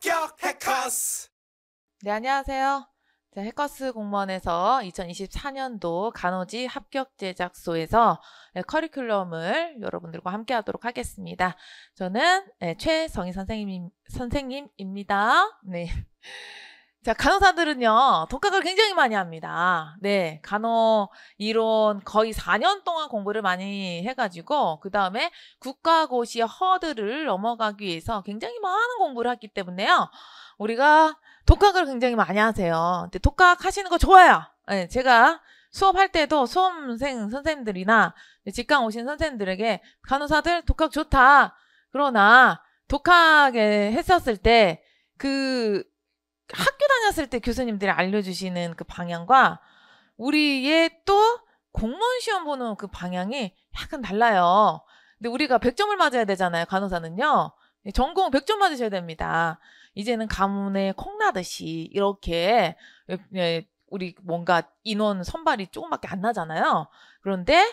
합격 해커스. 네, 안녕하세요. 자, 해커스 공무원에서 2024년도 간호지 합격 제작소에서 커리큘럼을 여러분들과 함께 하도록 하겠습니다. 저는 최성희 선생님입니다. 네. 자, 간호사들은요, 독학을 굉장히 많이 합니다. 네, 간호 이론 거의 4년 동안 공부를 많이 해가지고, 그 다음에 국가고시의 허들을 넘어가기 위해서 굉장히 많은 공부를 했기 때문에요. 우리가 독학을 굉장히 많이 하세요. 근데 독학 하시는 거 좋아요. 네, 제가 수업할 때도 수험생 선생님들이나 직강 오신 선생님들에게 간호사들 독학 좋다. 그러나 독학에 했었을 때 학교 다녔을 때 교수님들이 알려주시는 그 방향과 우리의 또 공무원 시험 보는 그 방향이 약간 달라요. 근데 우리가 100점을 맞아야 되잖아요. 간호사는요. 전공 100점 맞으셔야 됩니다. 이제는 가문에 콩나듯이 이렇게 우리 뭔가 인원 선발이 조금밖에 안 나잖아요. 그런데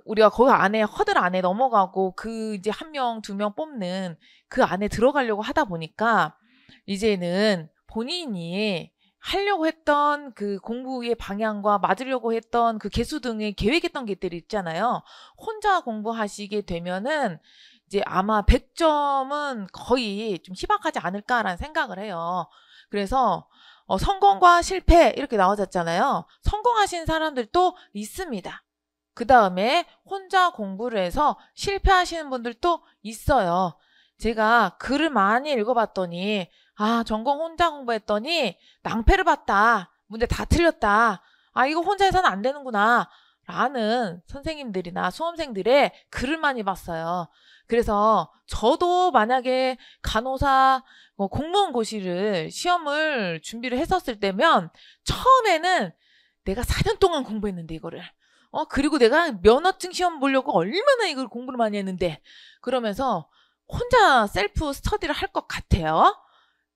우리가 거기 안에 허들 안에 넘어가고 이제 1명, 2명 뽑는 그 안에 들어가려고 하다 보니까 이제는 본인이 하려고 했던 그 공부의 방향과 맞으려고 했던 그 개수 등의 계획했던 것들이 있잖아요. 혼자 공부하시게 되면은 이제 아마 100점은 거의 좀 희박하지 않을까라는 생각을 해요. 그래서 성공과 실패 이렇게 나와졌잖아요. 성공하신 사람들도 있습니다. 그 다음에 혼자 공부를 해서 실패하시는 분들도 있어요. 제가 글을 많이 읽어봤더니 전공 혼자 공부했더니 낭패를 봤다. 문제 다 틀렸다. 이거 혼자 해서는 안 되는구나. 라는 선생님들이나 수험생들의 글을 많이 봤어요. 그래서 저도 만약에 간호사 공무원고시를 시험을 준비를 했었을 때면 처음에는 내가 4년 동안 공부했는데 이거를 그리고 내가 면허증 시험 보려고 얼마나 이걸 공부를 많이 했는데 그러면서 혼자 셀프 스터디를 할 것 같아요.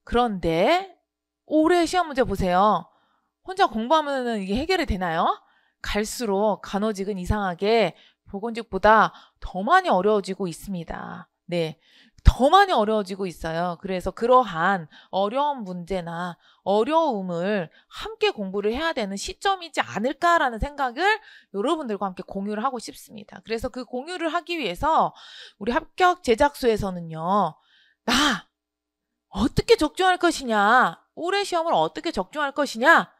그런데 올해 시험 문제 보세요. 혼자 공부하면 이게 해결이 되나요? 갈수록 간호직은 이상하게 보건직보다 더 많이 어려워지고 있습니다. 네, 더 많이 어려워지고 있어요. 그래서 그러한 어려운 문제나 어려움을 함께 공부를 해야 되는 시점이지 않을까라는 생각을 여러분들과 함께 공유를 하고 싶습니다. 그래서 그 공유를 하기 위해서 우리 합격 제작소에서는요. 어떻게 적중할 것이냐, 올해 시험을 어떻게 적중할 것이냐,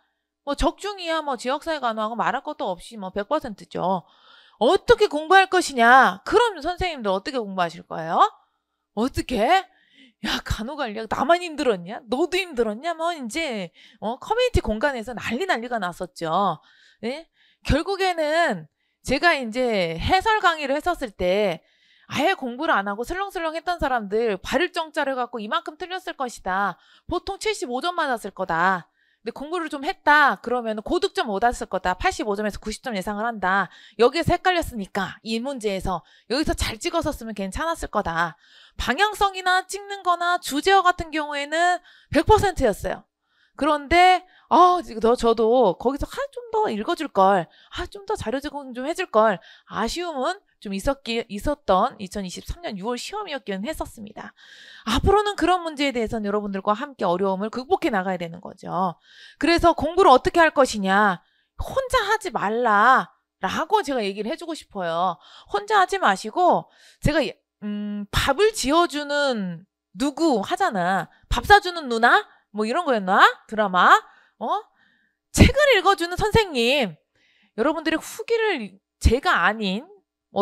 적중이야 지역사회 간호하고 말할 것도 없이 100%죠. 어떻게 공부할 것이냐? 그럼 선생님들 어떻게 공부하실 거예요? 어떻게? 야, 간호관리학 나만 힘들었냐? 너도 힘들었냐? 이제 커뮤니티 공간에서 난리가 났었죠. 네? 결국에는 제가 이제 해설 강의를 했었을 때 아예 공부를 안 하고 슬렁슬렁 했던 사람들 발을정자를 갖고 이만큼 틀렸을 것이다. 보통 75점 맞았을 거다. 근데 공부를 좀 했다. 그러면 고득점 못 왔을 거다. 85점에서 90점 예상을 한다. 여기에서 헷갈렸으니까 이 문제에서 여기서 잘 찍었었으면 괜찮았을 거다. 방향성이나 찍는 거나 주제어 같은 경우에는 100%였어요. 그런데 저도 거기서 좀 더 읽어줄 걸, 좀 더 자료 제공 좀 해줄 걸 아쉬움은 좀 있었던 2023년 6월 시험이었기는 했었습니다. 앞으로는 그런 문제에 대해서는 여러분들과 함께 어려움을 극복해 나가야 되는 거죠. 그래서 공부를 어떻게 할 것이냐, 혼자 하지 말라라고 제가 얘기를 해주고 싶어요. 혼자 하지 마시고, 제가 밥을 지어주는 누구 하잖아. 밥 사주는 누나? 이런 거였나? 드라마? 책을 읽어주는 선생님. 여러분들의 후기를 제가 아닌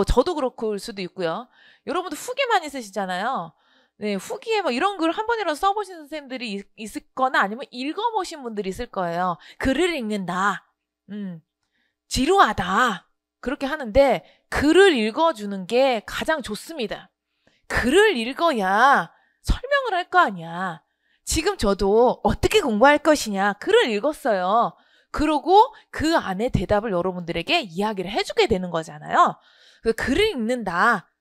저도 그렇을 수도 있고요. 여러분도 후기 많이 쓰시잖아요. 네, 후기에 이런 글 한 번이라도 써보신 선생님들이 있을 거나 아니면 읽어보신 분들이 있을 거예요. 글을 읽는다. 지루하다. 그렇게 하는데 글을 읽어주는 게 가장 좋습니다. 글을 읽어야 설명을 할 거 아니야. 지금 저도 어떻게 공부할 것이냐 글을 읽었어요. 그러고 그 안에 대답을 여러분들에게 이야기를 해주게 되는 거잖아요. 그 글을 읽는다.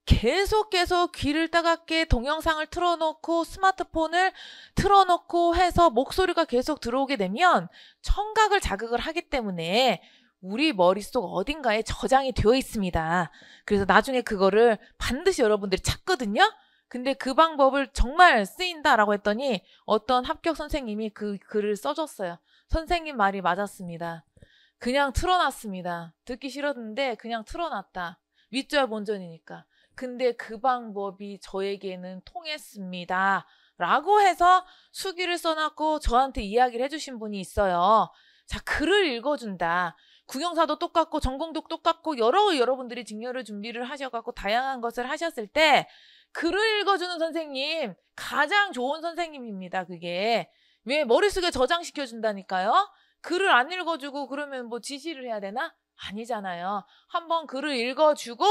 계속 귀를 따갑게 동영상을 틀어놓고 스마트폰을 틀어놓고 해서 목소리가 계속 들어오게 되면 청각을 자극을 하기 때문에 우리 머릿속 어딘가에 저장이 되어 있습니다. 그래서 나중에 그거를 반드시 여러분들이 찾거든요. 근데 그 방법을 정말 쓰인다라고 했더니 어떤 합격 선생님이 그 글을 써줬어요. 선생님 말이 맞았습니다. 그냥 틀어놨습니다. 듣기 싫었는데 그냥 틀어놨다. 윗절 본전이니까. 근데 그 방법이 저에게는 통했습니다. 라고 해서 수기를 써놨고 저한테 이야기를 해주신 분이 있어요. 자, 글을 읽어준다. 국영사도 똑같고 전공도 똑같고 여러분들이 직렬을 준비를 하셔갖고 다양한 것을 하셨을 때 글을 읽어주는 선생님 가장 좋은 선생님입니다. 그게 왜 머릿속에 저장시켜준다니까요. 글을 안 읽어주고 그러면 뭐 지시를 해야 되나? 아니잖아요. 한번 글을 읽어주고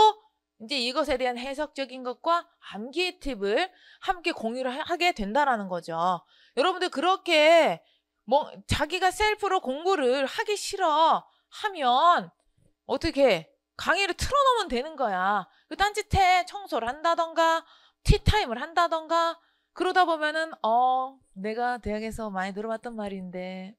이제 이것에 대한 해석적인 것과 암기의 팁을 함께 공유를 하게 된다라는 거죠. 여러분들 그렇게 뭐 자기가 셀프로 공부를 하기 싫어 하면 어떻게 강의를 틀어놓으면 되는 거야. 그 딴짓해 청소를 한다던가 티타임을 한다던가 그러다 보면은 내가 대학에서 많이 들어봤던 말인데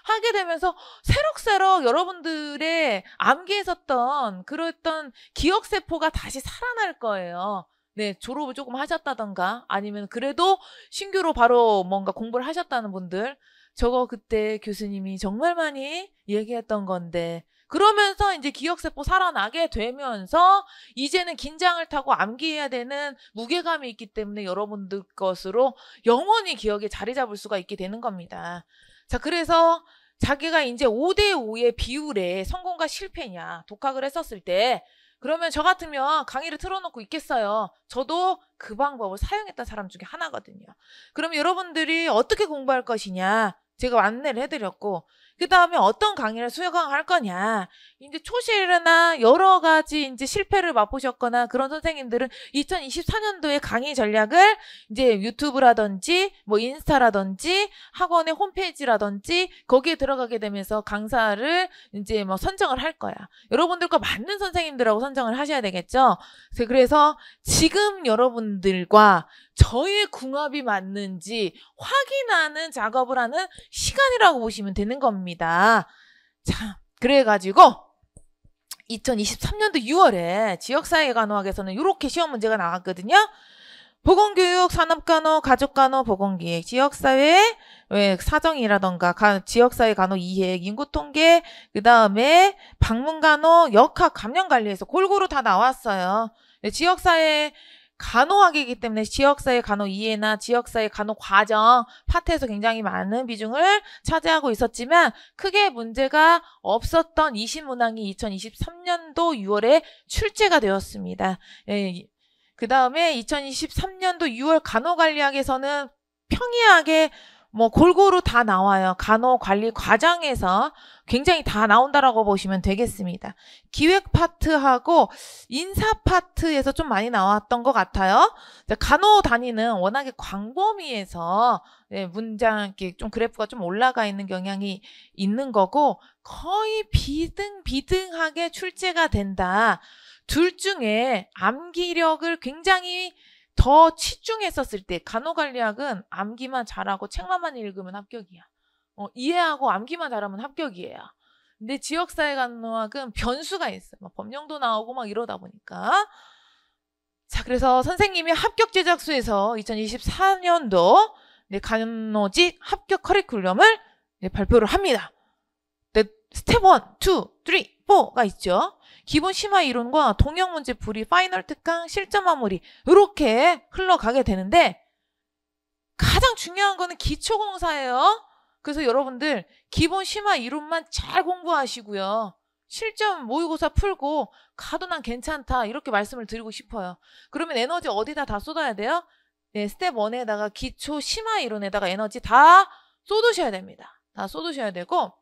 하게 되면서 새록새록 여러분들의 암기했었던 그랬던 기억세포가 다시 살아날 거예요. 네, 졸업을 조금 하셨다던가 아니면 그래도 신규로 바로 뭔가 공부를 하셨다는 분들 저거 그때 교수님이 정말 많이 얘기했던 건데 그러면서 이제 기억세포 살아나게 되면서 이제는 긴장을 타고 암기해야 되는 무게감이 있기 때문에 여러분들 것으로 영원히 기억에 자리 잡을 수가 있게 되는 겁니다. 자, 그래서 자기가 이제 5대5의 비율에 성공과 실패냐 독학을 했었을 때 그러면 저 같으면 강의를 틀어놓고 있겠어요. 저도 그 방법을 사용했던 사람 중에 하나거든요. 그럼 여러분들이 어떻게 공부할 것이냐 제가 안내를 해드렸고 그 다음에 어떤 강의를 수강할 거냐. 이제 초실이나 여러 가지 이제 실패를 맛보셨거나 그런 선생님들은 2024년도에 강의 전략을 이제 유튜브라든지 뭐 인스타라든지 학원의 홈페이지라든지 거기에 들어가게 되면서 강사를 이제 뭐 선정을 할 거야. 여러분들과 맞는 선생님들하고 선정을 하셔야 되겠죠. 그래서 지금 여러분들과 저의 궁합이 맞는지 확인하는 작업을 하는 시간이라고 보시면 되는 겁니다. 자, 그래가지고 2023년도 6월에 지역사회간호학에서는 이렇게 시험 문제가 나왔거든요. 보건교육, 산업간호, 가족간호, 보건기획, 지역사회, 사정이라던가 지역사회 간호 이행, 인구통계, 그 다음에 방문간호, 역학, 감염관리에서 골고루 다 나왔어요. 지역사회 간호학이기 때문에 지역사회 간호 이해나 지역사회 간호 과정 파트에서 굉장히 많은 비중을 차지하고 있었지만 크게 문제가 없었던 20문항이 2023년도 6월에 출제가 되었습니다. 그 다음에 2023년도 6월 간호관리학에서는 평이하게 뭐 골고루 다 나와요. 간호관리 과정에서 굉장히 다 나온다라고 보시면 되겠습니다. 기획 파트하고 인사 파트에서 좀 많이 나왔던 것 같아요. 간호 단위는 워낙에 광범위해서 문장 이렇게 좀 그래프가 좀 올라가 있는 경향이 있는 거고 거의 비등비등하게 출제가 된다. 둘 중에 암기력을 굉장히 더 치중했었을 때 간호관리학은 암기만 잘하고 책만 읽으면 합격이야. 이해하고 암기만 잘하면 합격이에요. 근데 지역사회간호학은 변수가 있어요. 막 법령도 나오고 막 이러다 보니까. 자, 그래서 선생님이 합격 제작수에서 2024년도 간호직 합격 커리큘럼을 발표를 합니다. 스텝 1, 2, 3, 4가 있죠. 기본 심화 이론과 동형 문제 풀이, 파이널 특강, 실전 마무리 이렇게 흘러가게 되는데 가장 중요한 거는 기초공사예요. 그래서 여러분들 기본 심화 이론만 잘 공부하시고요. 실전 모의고사 풀고 가도 난 괜찮다 이렇게 말씀을 드리고 싶어요. 그러면 에너지 어디다 다 쏟아야 돼요? 네, 스텝 1에다가 기초 심화 이론에다가 에너지 다 쏟으셔야 됩니다. 다 쏟으셔야 되고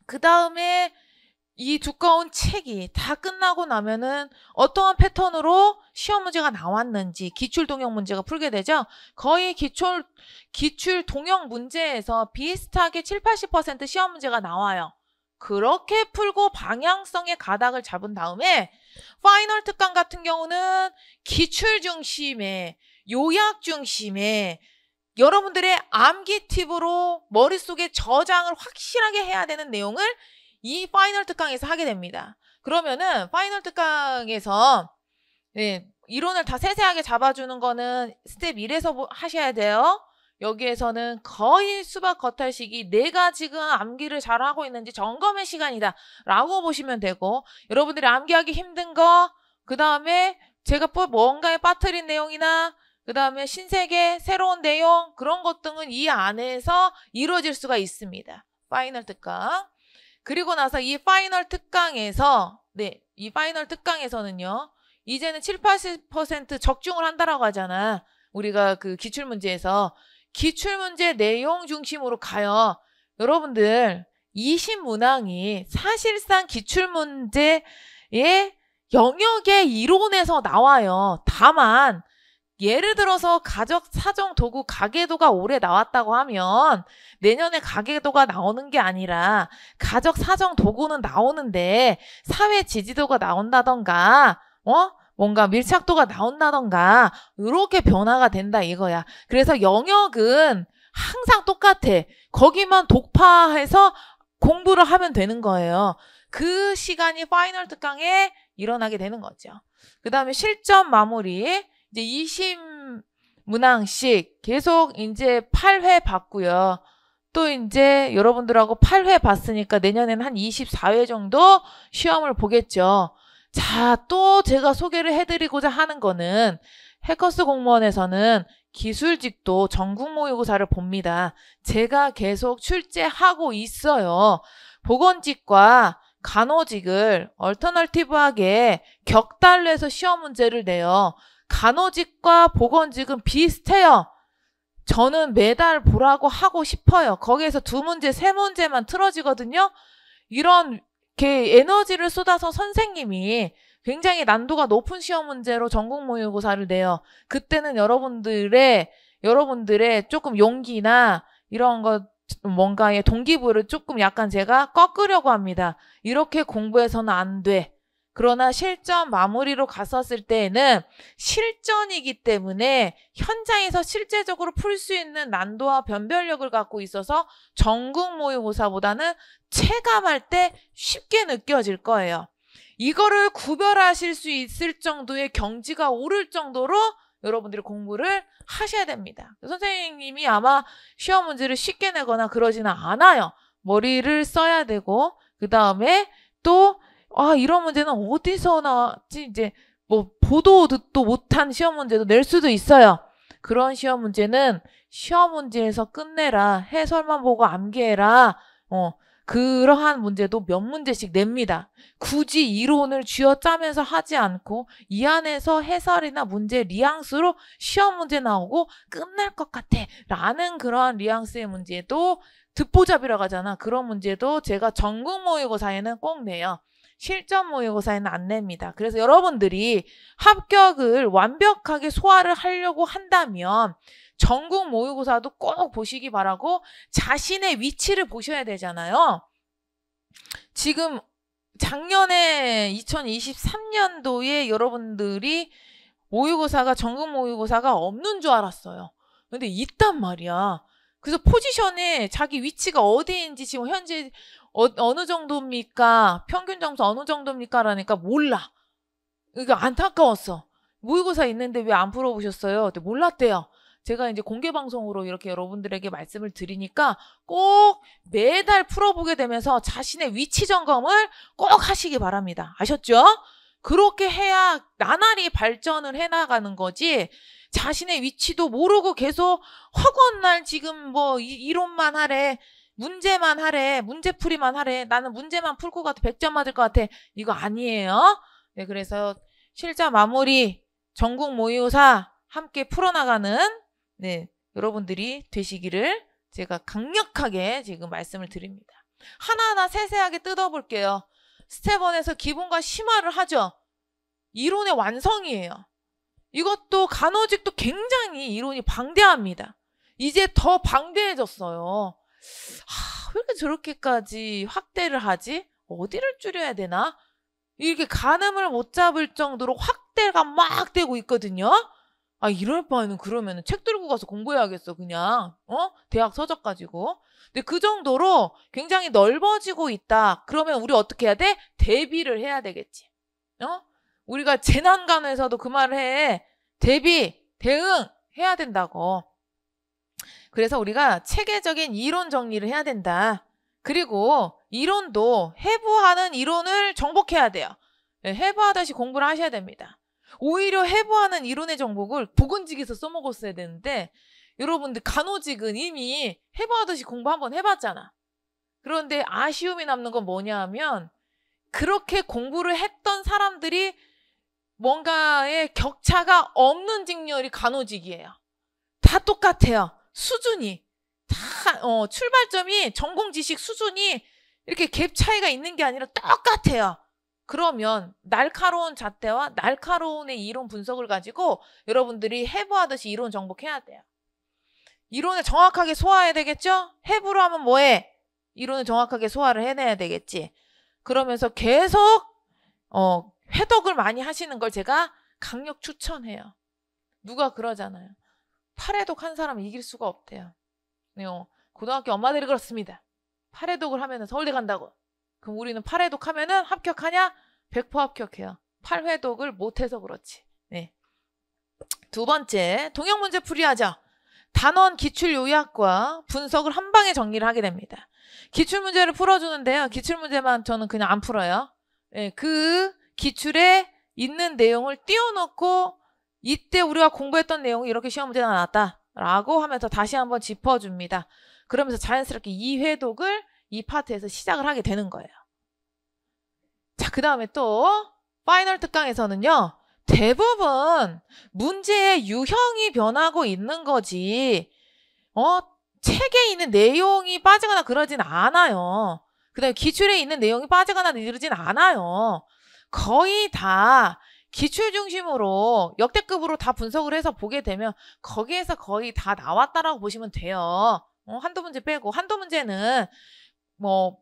그 다음에 이 두꺼운 책이 다 끝나고 나면은 어떠한 패턴으로 시험 문제가 나왔는지 기출 동형 문제가 풀게 되죠. 거의 기출 동형 문제에서 비슷하게 70-80% 시험 문제가 나와요. 그렇게 풀고 방향성의 가닥을 잡은 다음에 파이널 특강 같은 경우는 기출 중심의 요약 중심의 여러분들의 암기 팁으로 머릿속에 저장을 확실하게 해야 되는 내용을 이 파이널 특강에서 하게 됩니다. 그러면은 파이널 특강에서 이론을 다 세세하게 잡아주는 거는 스텝 1에서 하셔야 돼요. 여기에서는 거의 수박 겉핥기시 내가 지금 암기를 잘하고 있는지 점검의 시간이다 라고 보시면 되고, 여러분들이 암기하기 힘든 거, 그 다음에 제가 뭔가에 빠뜨린 내용이나 그 다음에 신세계 새로운 내용, 그런 것 등은 이 안에서 이루어질 수가 있습니다. 파이널 특강. 그리고 나서 이 파이널 특강에서 이 파이널 특강에서는요, 이제는 7, 80% 적중을 한다라고 하잖아. 우리가 그 기출문제에서 기출문제 내용 중심으로 가요. 여러분들 20문항이 사실상 기출문제의 영역의 이론에서 나와요. 다만 예를 들어서 가적, 사정, 도구, 가계도가 올해 나왔다고 하면 내년에 가계도가 나오는 게 아니라 가적, 사정, 도구는 나오는데 사회 지지도가 나온다던가 뭔가 밀착도가 나온다던가 이렇게 변화가 된다 이거야. 그래서 영역은 항상 똑같아. 거기만 독파해서 공부를 하면 되는 거예요. 그 시간이 파이널 특강에 일어나게 되는 거죠. 그 다음에 실전 마무리. 이제 20문항씩 계속 이제 8회 봤고요. 또 이제 여러분들하고 8회 봤으니까 내년에는 한 24회 정도 시험을 보겠죠. 자, 또 제가 소개를 해드리고자 하는 거는 해커스 공무원에서는 기술직도 전국 모의고사를 봅니다. 제가 계속 출제하고 있어요. 보건직과 간호직을 얼터너티브하게 격달로 해서 시험 문제를 내요. 간호직과 보건직은 비슷해요. 저는 매달 보라고 하고 싶어요. 거기에서 2문제, 3문제만 틀어지거든요. 이런 에너지를 쏟아서 선생님이 굉장히 난도가 높은 시험 문제로 전국 모의고사를 내요. 그때는 여러분들의 조금 용기나 이런 것 뭔가의 동기부여를 조금 약간 제가 꺾으려고 합니다. 이렇게 공부해서는 안 돼. 그러나 실전 마무리로 갔었을 때에는 실전이기 때문에 현장에서 실제적으로 풀 수 있는 난도와 변별력을 갖고 있어서 전국 모의고사보다는 체감할 때 쉽게 느껴질 거예요. 이거를 구별하실 수 있을 정도의 경지가 오를 정도로 여러분들이 공부를 하셔야 됩니다. 선생님이 아마 시험 문제를 쉽게 내거나 그러지는 않아요. 머리를 써야 되고, 그 다음에 또 이런 문제는 어디서 나왔지? 이제 뭐 보도 듣도 못한 시험 문제도 낼 수도 있어요. 그런 시험 문제는 시험 문제에서 끝내라. 해설만 보고 암기해라. 그러한 문제도 몇 문제씩 냅니다. 굳이 이론을 쥐어짜면서 하지 않고 이 안에서 해설이나 문제 뉘앙스로 시험 문제 나오고 끝날 것 같아 라는 그런 뉘앙스의 문제도 듣보잡이라고 하잖아. 그런 문제도 제가 전국 모의고사에는 꼭 내요. 실전 모의고사에는 안 냅니다. 그래서 여러분들이 합격을 완벽하게 소화를 하려고 한다면 전국 모의고사도 꼭 보시기 바라고, 자신의 위치를 보셔야 되잖아요. 지금 작년에 2023년도에 여러분들이 모의고사가 전국 모의고사가 없는 줄 알았어요. 근데 있단 말이야. 그래서 포지션에 자기 위치가 어디인지 지금 현재 어느 정도입니까? 평균 점수 어느 정도입니까? 라니까 몰라. 이거 안타까웠어. 모의고사 있는데 왜 안 풀어보셨어요? 근데 몰랐대요. 제가 이제 공개 방송으로 이렇게 여러분들에게 말씀을 드리니까 꼭 매달 풀어보게 되면서 자신의 위치 점검을 꼭 하시기 바랍니다. 아셨죠? 그렇게 해야 나날이 발전을 해나가는 거지, 자신의 위치도 모르고 계속 허구한 지금 뭐 이론만 하래, 문제만 하래, 문제풀이만 하래, 나는 문제만 풀 것 같아, 100점 맞을 것 같아, 이거 아니에요. 네, 그래서 실전 마무리 전국 모의고사 함께 풀어나가는 여러분들이 되시기를 제가 강력하게 지금 말씀을 드립니다. 하나하나 세세하게 뜯어볼게요. 스텝 1에서 기본과 심화를 하죠. 이론의 완성이에요. 이것도 간호직도 굉장히 이론이 방대합니다. 이제 더 방대해졌어요. 왜 이렇게 저렇게까지 확대를 하지? 어디를 줄여야 되나? 이렇게 가늠을 못 잡을 정도로 확대가 막 되고 있거든요. 이럴 바에는 그러면 책 들고 가서 공부해야겠어, 그냥. 대학 서적 가지고. 근데 그 정도로 굉장히 넓어지고 있다. 그러면 우리 어떻게 해야 돼? 대비를 해야 되겠지. 우리가 재난간호에서도 그 말을 해. 대비, 대응 해야 된다고. 그래서 우리가 체계적인 이론 정리를 해야 된다. 그리고 이론도 해부하는 이론을 정복해야 돼요. 네, 해부하듯이 공부를 하셔야 됩니다. 오히려 해부하는 이론의 정복을 보건직에서 써먹었어야 되는데 여러분들 간호직은 이미 해부하듯이 공부 한번 해봤잖아. 그런데 아쉬움이 남는 건 뭐냐 하면 그렇게 공부를 했던 사람들이 뭔가의 격차가 없는 직렬이 간호직이에요. 다 똑같아요. 수준이. 다 출발점이 전공 지식 수준이 이렇게 갭 차이가 있는 게 아니라 똑같아요. 그러면 날카로운 잣대와 날카로운의 이론 분석을 가지고 여러분들이 해부하듯이 이론 정복해야 돼요. 이론을 정확하게 소화해야 되겠죠? 해부로 하면 뭐해? 이론을 정확하게 소화를 해내야 되겠지. 그러면서 계속 회독을 많이 하시는 걸 제가 강력 추천해요. 누가 그러잖아요. 8회독 한 사람은 이길 수가 없대요. 고등학교 엄마들이 그렇습니다. 8회독을 하면 서울대 간다고. 그럼 우리는 8회독 하면은 합격하냐? 100% 합격해요. 8회독을 못해서 그렇지. 네. 두 번째, 동형 문제 풀이하죠. 단원 기출 요약과 분석을 한 방에 정리를 하게 됩니다. 기출 문제를 풀어주는데요. 기출 문제만 저는 그냥 안 풀어요. 네, 그 기출에 있는 내용을 띄워놓고 이때 우리가 공부했던 내용이 이렇게 시험 문제가 나왔다 라고 하면서 다시 한번 짚어줍니다. 그러면서 자연스럽게 2회독을 이 파트에서 시작을 하게 되는 거예요. 자, 그 다음에 또 파이널 특강에서는요. 대부분 문제의 유형이 변하고 있는 거지 책에 있는 내용이 빠지거나 그러진 않아요. 그 다음에 기출에 있는 내용이 빠지거나 이러진 않아요. 거의 다 기출 중심으로 역대급으로 다 분석을 해서 보게 되면 거기에서 거의 다 나왔다라고 보시면 돼요. 한두 문제 빼고 한두 문제는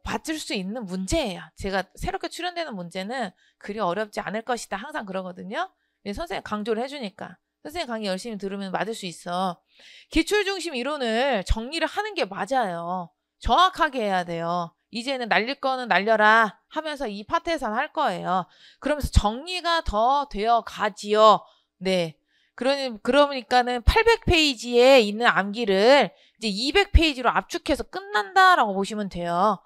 받을 수 있는 문제예요. 제가 새롭게 출연되는 문제는 그리 어렵지 않을 것이다. 항상 그러거든요. 선생님 강조를 해주니까. 선생님 강의 열심히 들으면 맞을 수 있어. 기출 중심 이론을 정리를 하는 게 맞아요. 정확하게 해야 돼요. 이제는 날릴 거는 날려라 하면서 이 파트에서는 할 거예요. 그러면서 정리가 더 되어 가지요. 네. 그러니까는 800페이지에 있는 암기를 이제 200페이지로 압축해서 끝난다라고 보시면 돼요.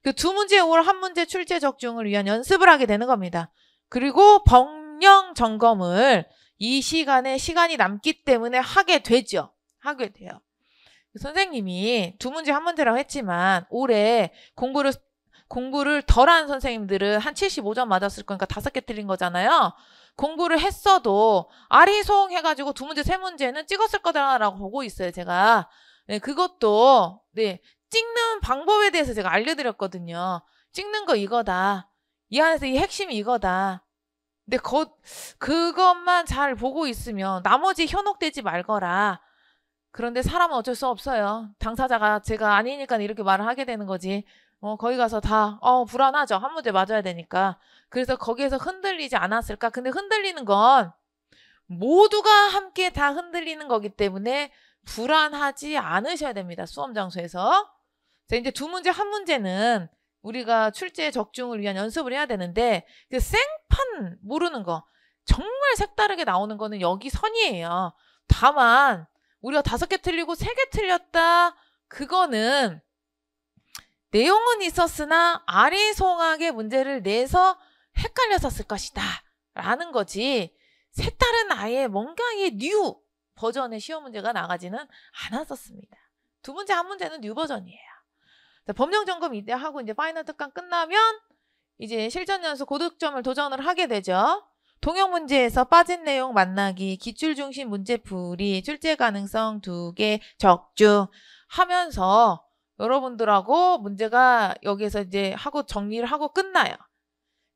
그 두 문제 올 한 문제 출제 적중을 위한 연습을 하게 되는 겁니다. 그리고 법령 점검을 이 시간이 남기 때문에 하게 되죠. 하게 돼요. 선생님이 두 문제 한 문제라고 했지만 올해 공부를 덜한 선생님들은 한 75점 맞았을 거니까 5개 틀린 거잖아요. 공부를 했어도 아리송 해가지고 두 문제, 세 문제는 찍었을 거다라고 보고 있어요, 제가. 네, 그것도, 네, 찍는 방법에 대해서 제가 알려드렸거든요. 찍는 거 이거다. 이 안에서 이 핵심이 이거다. 근데 그것만 잘 보고 있으면 나머지 현혹되지 말거라. 그런데 사람은 어쩔 수 없어요. 당사자가 제가 아니니까 이렇게 말을 하게 되는 거지. 거기 가서 다, 불안하죠. 한 문제 맞아야 되니까. 그래서 거기에서 흔들리지 않았을까? 근데 흔들리는 건 모두가 함께 다 흔들리는 거기 때문에 불안하지 않으셔야 됩니다. 수험 장소에서. 자, 이제 두 문제, 한 문제는 우리가 출제 적중을 위한 연습을 해야 되는데, 그 생판 모르는 거, 정말 색다르게 나오는 거는 여기 선이에요. 다만, 우리가 5개 틀리고 3개 틀렸다. 그거는 내용은 있었으나 아리송하게 문제를 내서 헷갈려서 쓸 것이다 라는 거지 색다른 아예 뭔가의 뉴 버전의 시험 문제가 나가지는 않았었습니다. 두 문제 한 문제는 뉴 버전이에요. 자, 법령 점검 이때 하고 이제 파이널 특강 끝나면 이제 실전 연수 고득점을 도전을 하게 되죠. 동형 문제에서 빠진 내용 만나기, 기출 중심 문제풀이, 출제 가능성 2개 적중 하면서 여러분들하고 문제가 여기에서 이제 하고 정리를 하고 끝나요.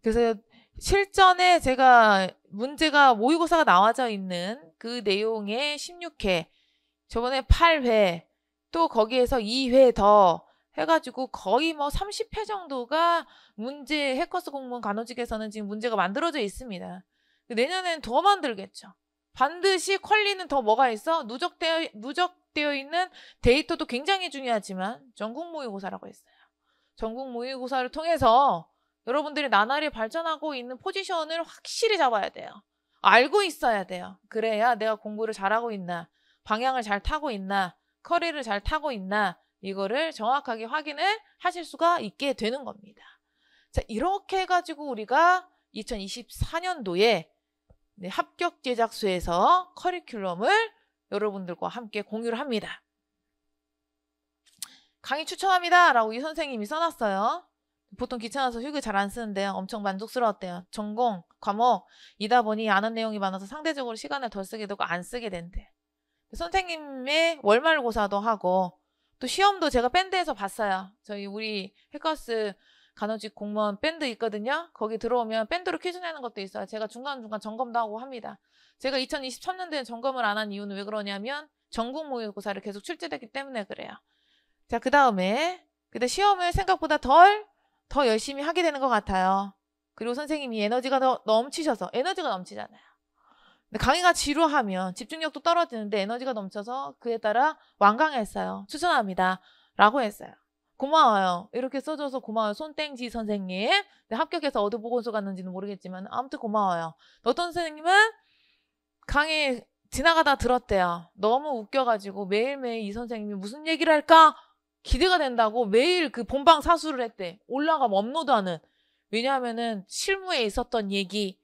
그래서 실전에 제가 문제가 모의고사가 나와져 있는 그 내용의 16회, 저번에 8회, 또 거기에서 2회 더 해가지고 거의 30회 정도가 문제 해커스 공무원 간호직에서는 지금 문제가 만들어져 있습니다. 내년에는 더 만들겠죠. 반드시 퀄리는 더 뭐가 있어? 누적되어 있는 데이터도 굉장히 중요하지만 전국 모의고사라고 했어요. 전국 모의고사를 통해서 여러분들이 나날이 발전하고 있는 포지션을 확실히 잡아야 돼요. 알고 있어야 돼요. 그래야 내가 공부를 잘하고 있나, 방향을 잘 타고 있나, 커리를 잘 타고 있나, 이거를 정확하게 확인을 하실 수가 있게 되는 겁니다. 자, 이렇게 해가지고 우리가 2024년도에 합격 제작소에서 커리큘럼을 여러분들과 함께 공유를 합니다. 강의 추천합니다 라고 이 선생님이 써놨어요. 보통 귀찮아서 휴게 잘 안 쓰는데요. 엄청 만족스러웠대요. 전공, 과목이다 보니 아는 내용이 많아서 상대적으로 시간을 덜 쓰게 되고 안 쓰게 된대. 선생님의 월말고사도 하고 또 시험도 제가 밴드에서 봤어요. 우리 해커스 간호직 공무원 밴드 있거든요. 거기 들어오면 밴드로 퀴즈 내는 것도 있어요. 제가 중간중간 점검도 하고 합니다. 제가 2023년도에 점검을 안 한 이유는 왜 그러냐면 전국 모의고사를 계속 출제됐기 때문에 그래요. 자, 그 다음에 시험을 생각보다 더 열심히 하게 되는 것 같아요. 그리고 선생님이 에너지가 에너지가 넘치잖아요. 근데 강의가 지루하면 집중력도 떨어지는데 에너지가 넘쳐서 그에 따라 완강했어요. 추천합니다 라고 했어요. 고마워요. 이렇게 써줘서 고마워요. 손땡지 선생님. 합격해서 어디 보고서 갔는지는 모르겠지만 아무튼 고마워요. 어떤 선생님은 강의 지나가다 들었대요. 너무 웃겨가지고 매일매일 이 선생님이 무슨 얘기를 할까 기대가 된다고 매일 그 본방 사수를 했대. 올라가면 업로드하는. 왜냐하면은 실무에 있었던 얘기,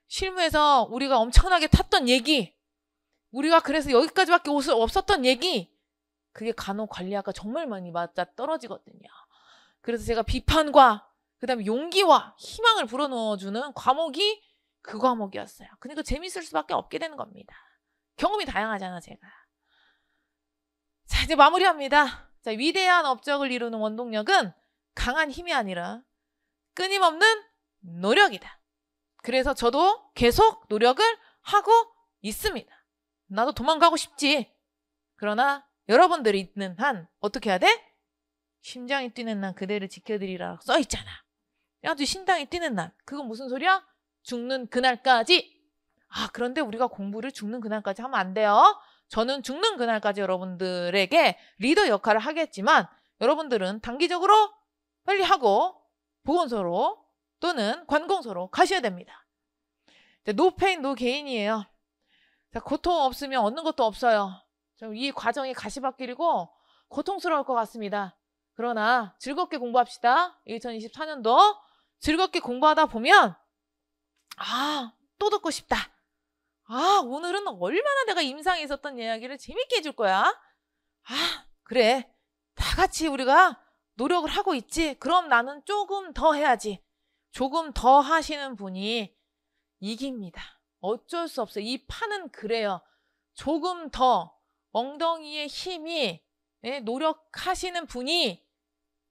실무에서 우리가 엄청나게 탔던 얘기, 우리가 그래서 여기까지밖에 없었던 얘기, 그게 간호관리학과 정말 많이 맞아 떨어지거든요. 그래서 제가 비판과 그 다음에 용기와 희망을 불어넣어주는 과목이 그 과목이었어요. 그러니까 재밌을 수밖에 없게 되는 겁니다. 경험이 다양하잖아 제가. 자, 이제 마무리합니다. 자, 위대한 업적을 이루는 원동력은 강한 힘이 아니라 끊임없는 노력이다. 그래서 저도 계속 노력을 하고 있습니다. 나도 도망가고 싶지. 그러나 여러분들이 있는 한 어떻게 해야 돼? 심장이 뛰는 난 그대를 지켜드리라 써있잖아. 아주 심장이 뛰는 난. 그건 무슨 소리야? 죽는 그날까지. 그런데 우리가 공부를 죽는 그날까지 하면 안 돼요. 저는 죽는 그날까지 여러분들에게 리더 역할을 하겠지만 여러분들은 단기적으로 빨리 하고 보건소로 또는 관공서로 가셔야 됩니다. 노 페인 노 게인이에요. 자, 고통 없으면 얻는 것도 없어요. 이 과정이 가시밭길이고 고통스러울 것 같습니다. 그러나 즐겁게 공부합시다. 2024년도 즐겁게 공부하다 보면 또 듣고 싶다. 오늘은 얼마나 내가 임상에 있었던 이야기를 재밌게 해줄 거야. 그래. 다 같이 우리가 노력을 하고 있지. 그럼 나는 조금 더 해야지. 조금 더 하시는 분이 이깁니다. 어쩔 수 없어요. 이 판은 그래요. 조금 더 엉덩이의 힘이 노력하시는 분이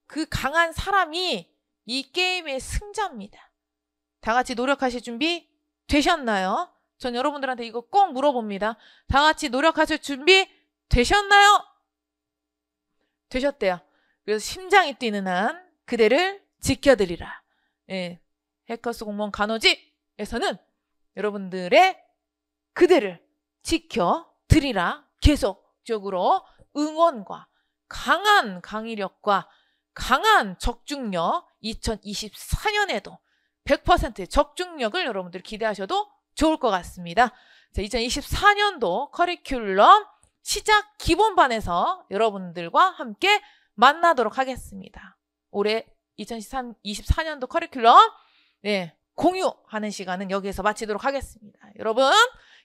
그 강한 사람이 이 게임의 승자입니다. 다 같이 노력하실 준비 되셨나요? 전 여러분들한테 이거 꼭 물어봅니다. 다 같이 노력하실 준비 되셨나요? 되셨대요. 그래서 심장이 뛰는 한 그대를 지켜드리라. 해커스 공무원 간호직에서는 여러분들의 그대를 지켜드리라. 계속적으로 응원과 강한 강의력과 강한 적중력 2024년에도 100%의 적중력을 여러분들 기대하셔도 좋을 것 같습니다. 자, 2024년도 커리큘럼 시작 기본반에서 여러분들과 함께 만나도록 하겠습니다. 올해 2024년도 커리큘럼 공유하는 시간은 여기에서 마치도록 하겠습니다. 여러분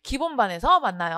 기본반에서 만나요.